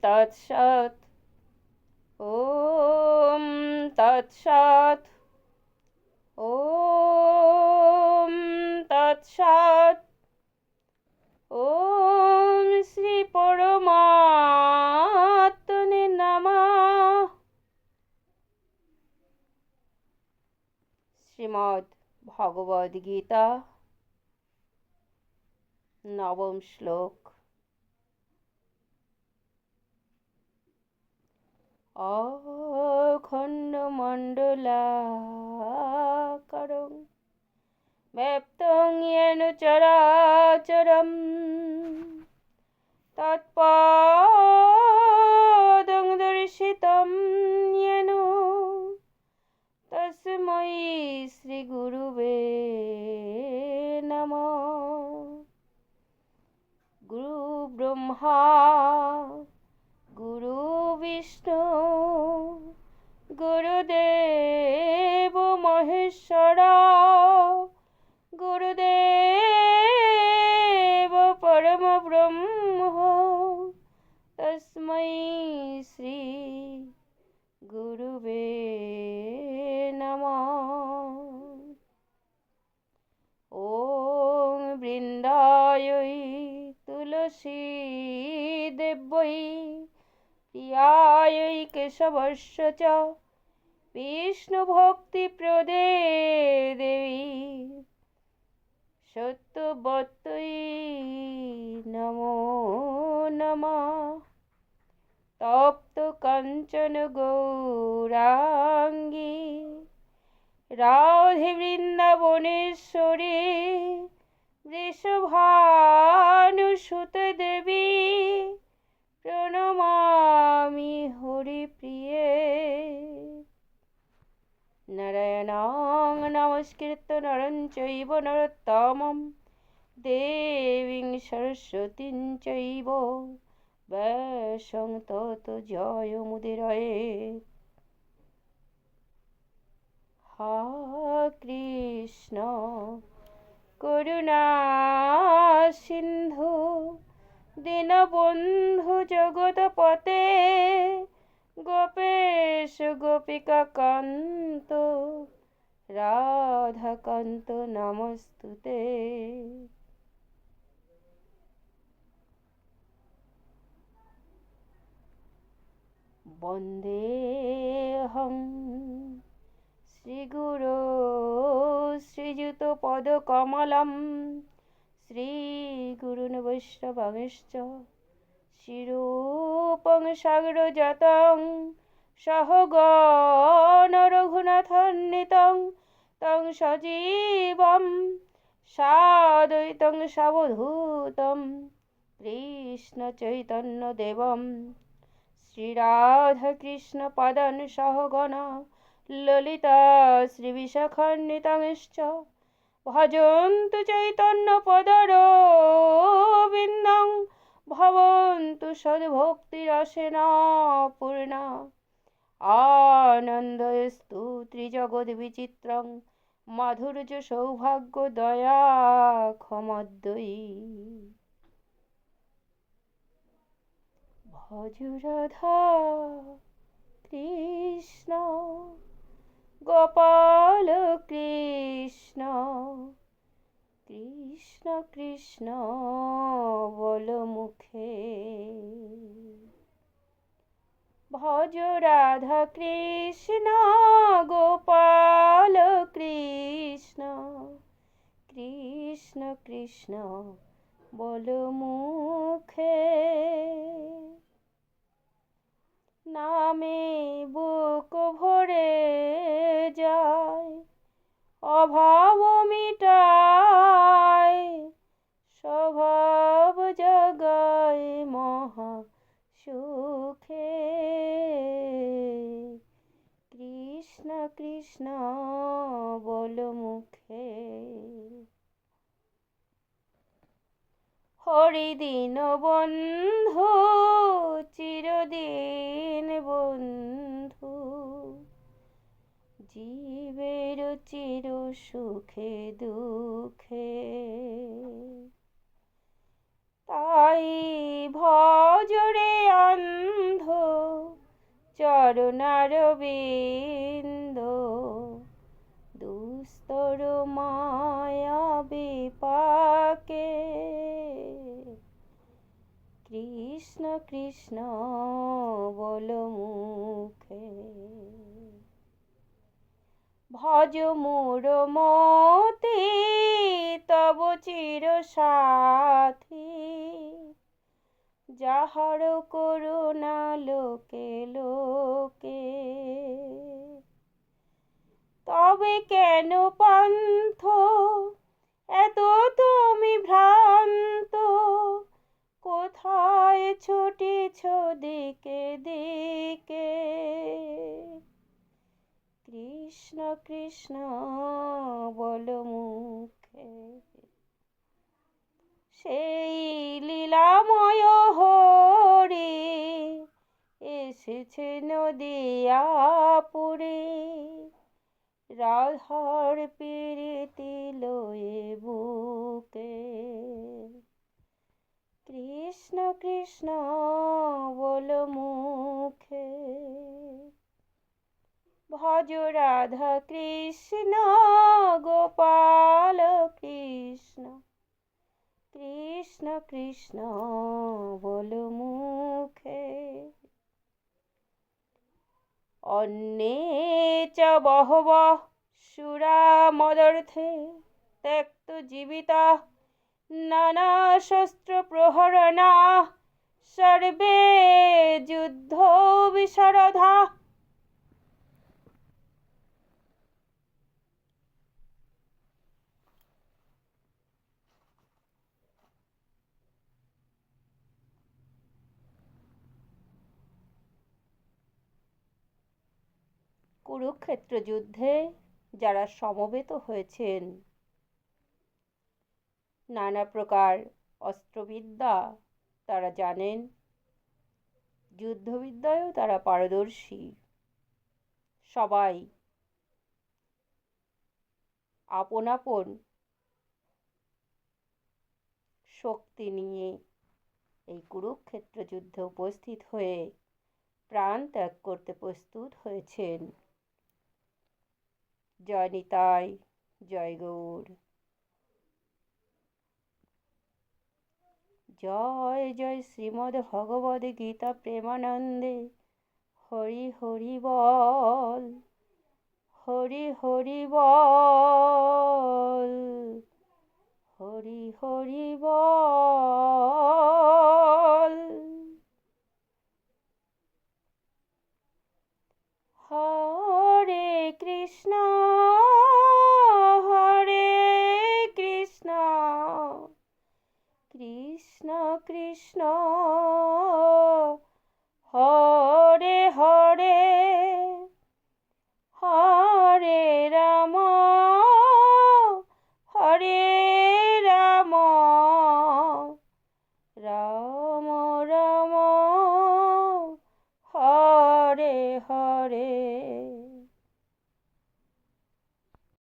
তৎসৎ। ওম তৎসৎ। ওম তৎসৎ। ওম শ্রী পরমাত্মনে নমঃ। শ্রীমদ্ ভগবদ গীতা, নবম শ্লোক। অখণ্ডমণ্ডলাকারং ব্যাপ্তং येन চরাচরম তৎপদং দর্শিতং येन তস্मै শ্রী গুরুবে নমঃ। গুরু ব্রহ্মা গুরু বিষ্ণু গুরুদেব মহেশ্বরা গুরুদেব পরম ব্রহ্ম তস্मै শ্রী গুরুবে নমঃ। ওম বৃন্দায় তুলসী দেব্যৈ প্রিয়ায় কেশবস্য চ বিষ্ণু ভক্তি প্রদে দেবী সত্যবত্যৈ নমো নমঃ। তপ্ত কাঞ্চন গৌরাঙ্গী রাধে বৃন্দাবনেশ্বরী বৃষভানুসুতে দেবী প্রণমামি হরিপ্রিয়ে। নারায়ণং নমস্কৃত্য নরং চৈব নরোত্তমং দেবীং সরস্বতীং চৈব ব্যাসং ততো জয়মুদীরয়েৎ। হা কৃষ্ণ করুণা সিন্ধু দীনবন্ধু জগৎপতে গোপেশ গোপিকা কান্ত রাধাকান্ত নমস্তুতে। বন্দেহং শ্রীগুরো শ্রীযুতপদকমলং শ্রীগুরুन् বৈষ্ণবাংশ্চ শ্রীরূপং সাগ্রজাতং সহগণ রঘুনাথান্বিতং तं সজীবং সাদ্বৈতং সাবধূतं কৃষ্ণচৈতন্যদেবं শ্রীরাধাকৃষ্ণপাদান সহগণা ললিতা শ্রীবিশাখান্বিতাংশ্চ ভজন্তু চৈতন্যপদারবিন্দং ভবন্তু সদ্ভক্তিরসেনা পূর্ণা। আনন্দস্তু ত্রিজগদ্বিচিত্রং মাধুর্য সৌভাগ্য দয়া ক্ষমদ্বয়ী। ভজ রাধা কৃষ্ণ গোপাল কৃষ্ণ কৃষ্ণ কৃষ্ণ বল মুখে। ভজ রাধা কৃষ্ণ গোপাল কৃষ্ণ কৃষ্ণ কৃষ্ণ বল মুখে। নামে বুক ভরে যায় অভাব মিটায় স্বভাব জাগায় মহা সুখে। কৃষ্ণ কৃষ্ণ বল মুখে। হরিদিন বন্ধু চিরদিন বন্ধু জীবের চির সুখে দুঃখে। তাই ভজরে কৃষ্ণ কৃষ্ণ বল মুখে, ভজ মোর মতি তব চির সাথী, যাহার করুণা লোকে লোকে। তবে কেন পান্থ এত তুমি ভ্রান্ত, কোথায় ছুটিছ দিকে দিকে। কৃষ্ণ কৃষ্ণ বল মুখে, সেই লীলাময় হরি এসেছে নদিয়াপুরে, রাধার প্রীতি লয়ে বুকে। কৃষ্ণ কৃষ্ণ বল মুখে, ভজ রাধা কৃষ্ণ গোপাল কৃষ্ণ, কৃষ্ণ কৃষ্ণ বল মুখে। অন্যে চ বহবঃ সুরা মদর্থে, ত্যক্ত জীবিতা নানা শস্ত্র প্রহরণা, সর্বে যুদ্ধ বিশারদা। কুরুক্ষেত্র যুদ্ধে যারা সমবেত হয়েছেন, নানা প্রকার অস্ত্রবিদ্যা তারা জানেন, যুদ্ধবিদ্যায়ও তারা পারদর্শী। সবাই আপন আপন শক্তি নিয়ে এই কুরুক্ষেত্র যুদ্ধে উপস্থিত হয়ে প্রাণ ত্যাগ করতে প্রস্তুত হয়েছেন। জয় নিতাই, জয় গৌর। জয় জয় শ্রীমদ্ ভগবদ্ গীতা প্রেমানন্দে। হরি হরি বল, হরি হরি বল, হরি হরি বল। হরে কৃষ্ণ, হরে কৃষ্ণ, কৃষ্ণ কৃষ্ণ